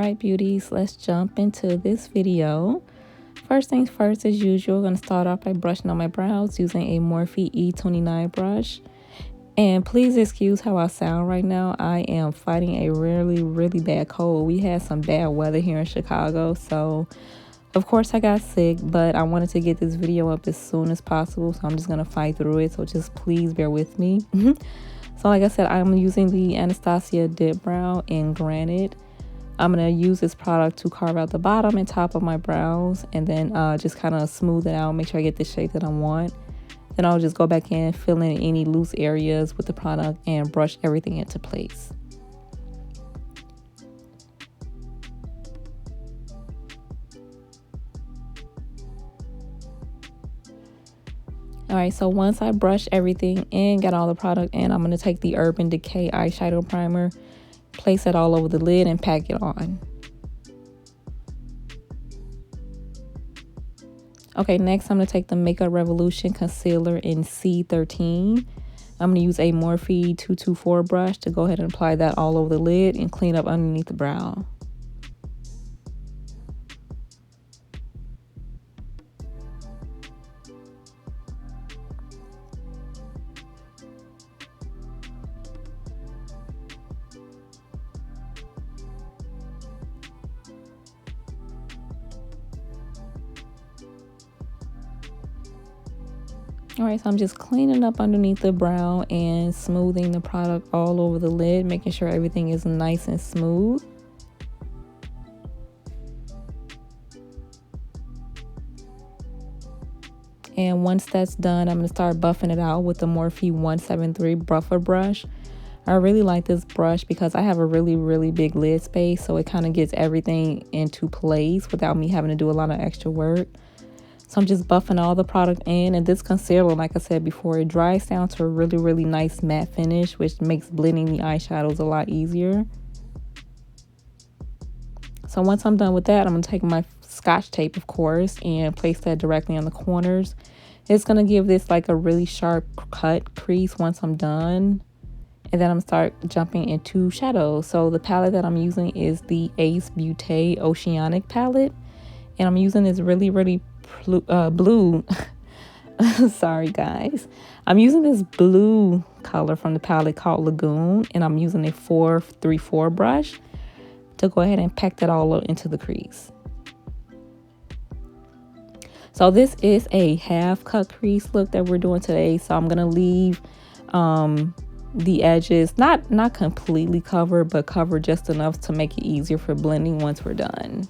Alright beauties, let's jump into this video. First things first, as usual, I'm going to start off by brushing on my brows using a Morphe E29 brush. And please excuse how I sound right now. I am fighting a really bad cold. We had some bad weather here in Chicago, so of course I got sick, but I wanted to get this video up as soon as possible, so I'm just going to fight through it, so just please bear with me. So like I said, I'm using the Anastasia Dip Brow in Granite. I'm going to use this product to carve out the bottom and top of my brows, and then just kind of smooth it out, make sure I get the shape that I want. Then I'll just go back in, fill in any loose areas with the product, and brush everything into place. Alright, so once I brush everything and got all the product in, I'm going to take the Urban Decay eyeshadow primer, place it all over the lid, and pack it on. Okay, next I'm going to take the Makeup Revolution concealer in C13. I'm going to use a Morphe 224 brush to go ahead and apply that all over the lid and clean up underneath the brow. Alright, so I'm just cleaning up underneath the brow and smoothing the product all over the lid, making sure everything is nice and smooth. And once that's done, I'm going to start buffing it out with the Morphe 173 buffer brush. I really like this brush because I have a really big lid space, so it kind of gets everything into place without me having to do a lot of extra work. So I'm just buffing all the product in, and this concealer, like I said before, it dries down to a really nice matte finish, which makes blending the eyeshadows a lot easier. So once I'm done with that, I'm going to take my Scotch tape, of course, and place that directly on the corners. It's going to give this like a really sharp cut crease once I'm done. And then I'm going to start jumping into shadows. So the palette that I'm using is the Ace Beaute Oceanic palette. And I'm using this really blue sorry guys, I'm using this blue color from the palette called Lagoon, and I'm using a 434 brush to go ahead and pack that all into the crease. So this is a half cut crease look that we're doing today, so I'm gonna leave the edges not completely covered, but covered just enough to make it easier for blending once we're done.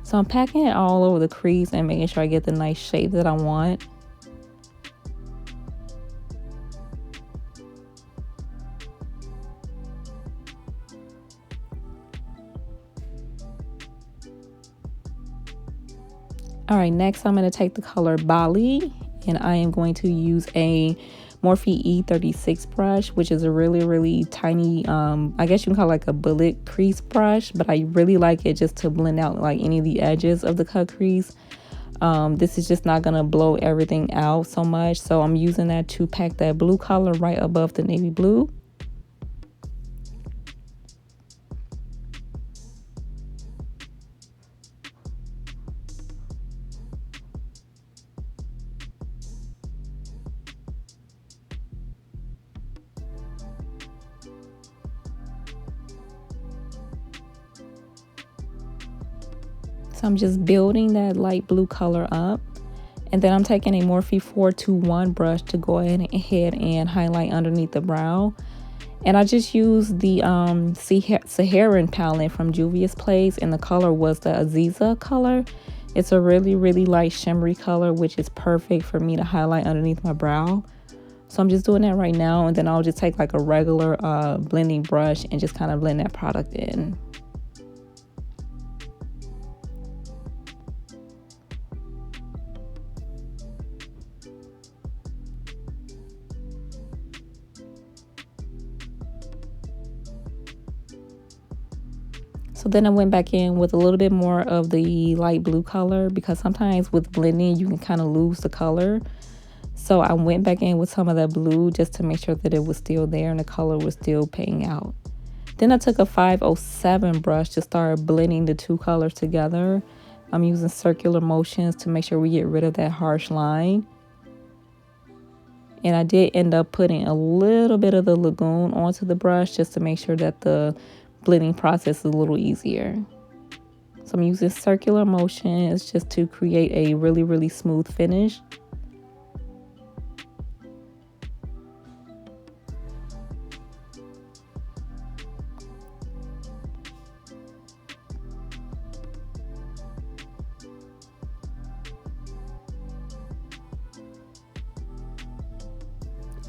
So I'm packing it all over the crease and making sure I get the nice shape that I want. All right, next I'm going to take the color Bali, and I am going to use a Morphe E36 brush, which is a really tiny, I guess you can call it like a bullet crease brush, but I really like it just to blend out like any of the edges of the cut crease. This is just not gonna blow everything out so much, so I'm using that to pack that blue color right above the navy blue. So I'm just building that light blue color up, and then I'm taking a Morphe 421 brush to go ahead and highlight underneath the brow. And I just used the Saharan palette from Juvias Place, and the color was the Aziza color. It's a really light shimmery color, which is perfect for me to highlight underneath my brow. So I'm just doing that right now, and then I'll just take like a regular blending brush and just kind of blend that product in. So then I went back in with a little bit more of the light blue color, because sometimes with blending you can kind of lose the color. So I went back in with some of that blue just to make sure that it was still there and the color was still paying out. Then I took a 507 brush to start blending the two colors together. I'm using circular motions to make sure we get rid of that harsh line. And I did end up putting a little bit of the lagoon onto the brush just to make sure that the blending process is a little easier. So I'm using circular motions just to create a really, really smooth finish.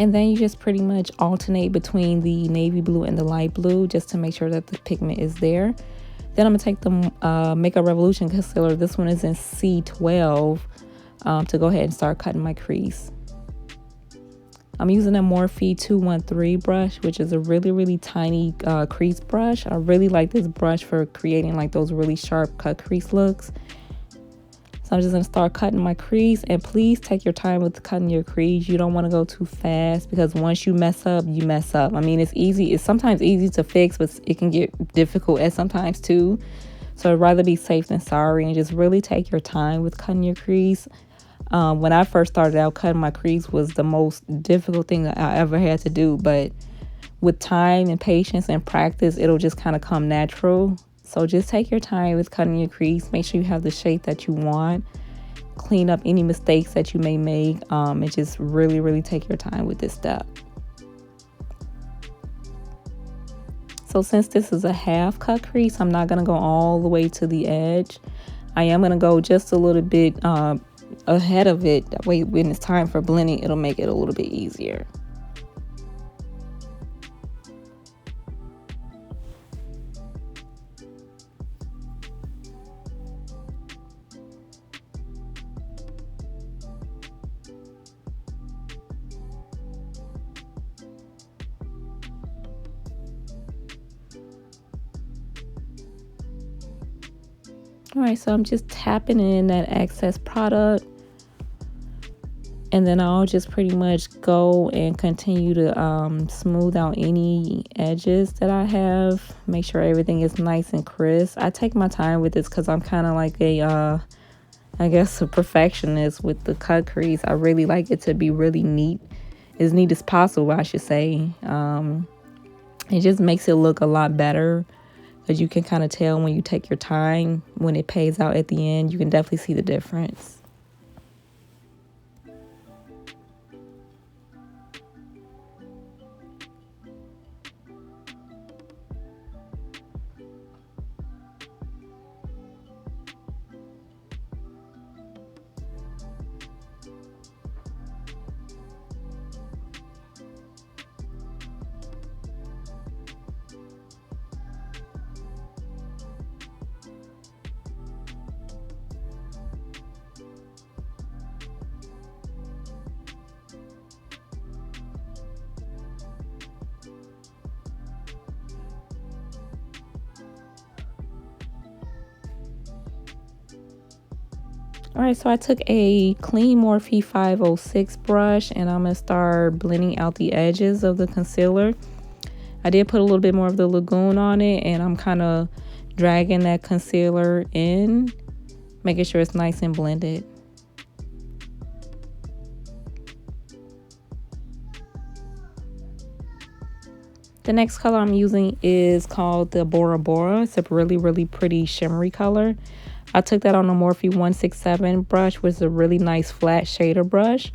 And then you just pretty much alternate between the navy blue and the light blue just to make sure that the pigment is there. Then I'm going to take the Makeup Revolution concealer. This one is in C12 to go ahead and start cutting my crease. I'm using a Morphe 213 brush, which is a really, really tiny crease brush. I really like this brush for creating like those really sharp cut crease looks. So I'm just going to start cutting my crease, and please take your time with cutting your crease. You don't want to go too fast because once you mess up, you mess up. I mean, it's sometimes easy to fix, but it can get difficult at sometimes too. So I'd rather be safe than sorry and just really take your time with cutting your crease. When I first started out, cutting my crease was the most difficult thing that I ever had to do, but with time and patience and practice, it'll just kind of come natural. So just take your time with cutting your crease. Make sure you have the shape that you want. Clean up any mistakes that you may make. And just really, really take your time with this step. So since this is a half cut crease, I'm not going to go all the way to the edge. I am going to go just a little bit ahead of it. That way when it's time for blending, it'll make it a little bit easier. All right, so I'm just tapping in that excess product, and then I'll just pretty much go and continue to smooth out any edges that I have. Make sure everything is nice and crisp. I take my time with this because I'm kind of like a I guess a perfectionist with the cut crease. I really like it to be really neat, as neat as possible, I should say. It just makes it look a lot better. Because you can kind of tell when you take your time, when it pays out at the end, you can definitely see the difference. All right, so I took a clean Morphe 506 brush, and I'm going to start blending out the edges of the concealer. I did put a little bit more of the lagoon on it, and I'm kind of dragging that concealer in, making sure it's nice and blended. The next color I'm using is called the Bora Bora. It's a really, really pretty shimmery color. I took that on the Morphe 167 brush, which is a really nice flat shader brush.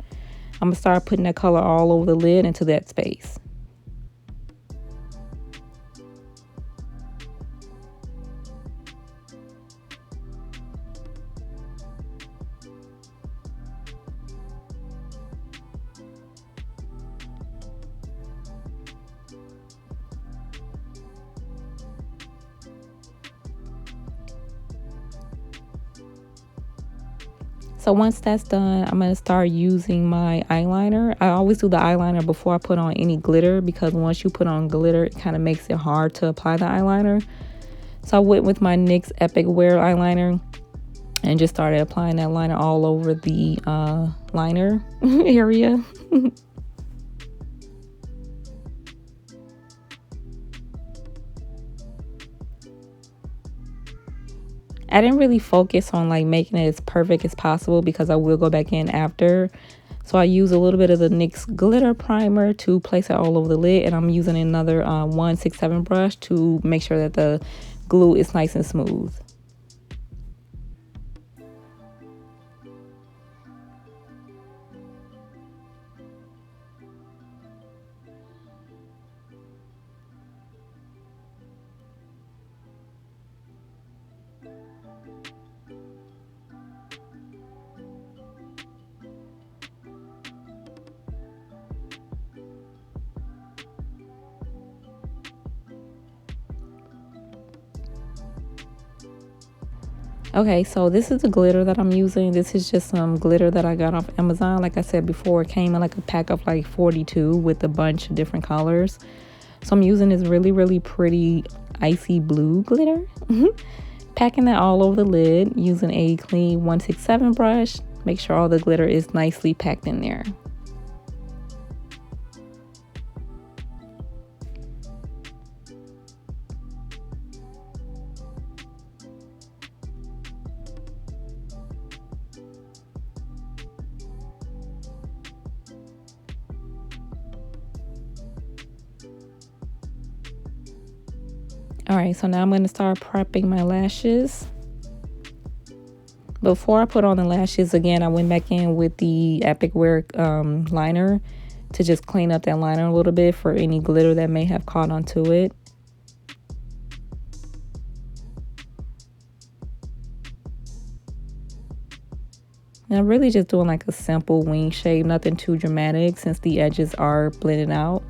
I'm going to start putting that color all over the lid into that space. So once that's done, I'm going to start using my eyeliner. I always do the eyeliner before I put on any glitter, because once you put on glitter, it kind of makes it hard to apply the eyeliner. So I went with my NYX Epic Wear eyeliner and just started applying that liner all over the liner area. I didn't really focus on like making it as perfect as possible because I will go back in after. So I use a little bit of the NYX glitter primer to place it all over the lid, and I'm using another 167 brush to make sure that the glue is nice and smooth. Okay, so this is the glitter that I'm using. This is just some glitter that I got off Amazon. Like I said before, it came in like a pack of like 42 with a bunch of different colors. So I'm using this really, really pretty icy blue glitter. Packing that all over the lid using a clean 167 brush. Make sure all the glitter is nicely packed in there. All right, so now I'm going to start prepping my lashes. Before I put on the lashes, again, I went back in with the Epic Wear liner to just clean up that liner a little bit for any glitter that may have caught onto it. Now, I'm really just doing like a simple wing shape, nothing too dramatic since the edges are blended out.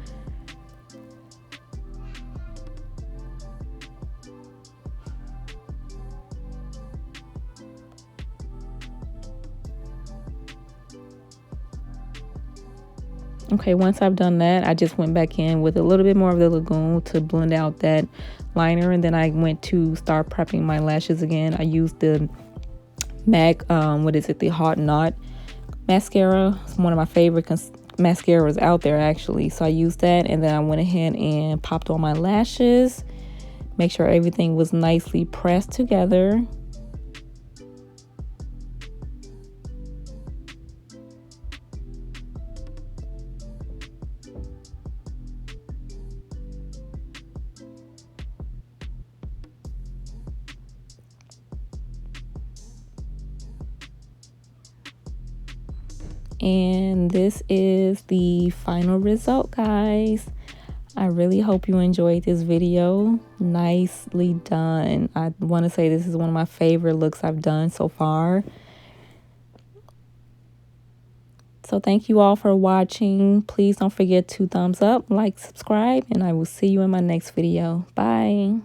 Okay, once I've done that, I just went back in with a little bit more of the Lagoon to blend out that liner, and then I went to start prepping my lashes again. I used the MAC, the Haught Knot mascara. It's one of my favorite mascaras out there, actually. So I used that, and then I went ahead and popped on my lashes. Make sure everything was nicely pressed together. And this is the final result, guys. I really hope you enjoyed this video. Nicely done. I want to say this is one of my favorite looks I've done so far. So thank you all for watching. Please don't forget to thumbs up, like, subscribe, and I will see you in my next video. Bye.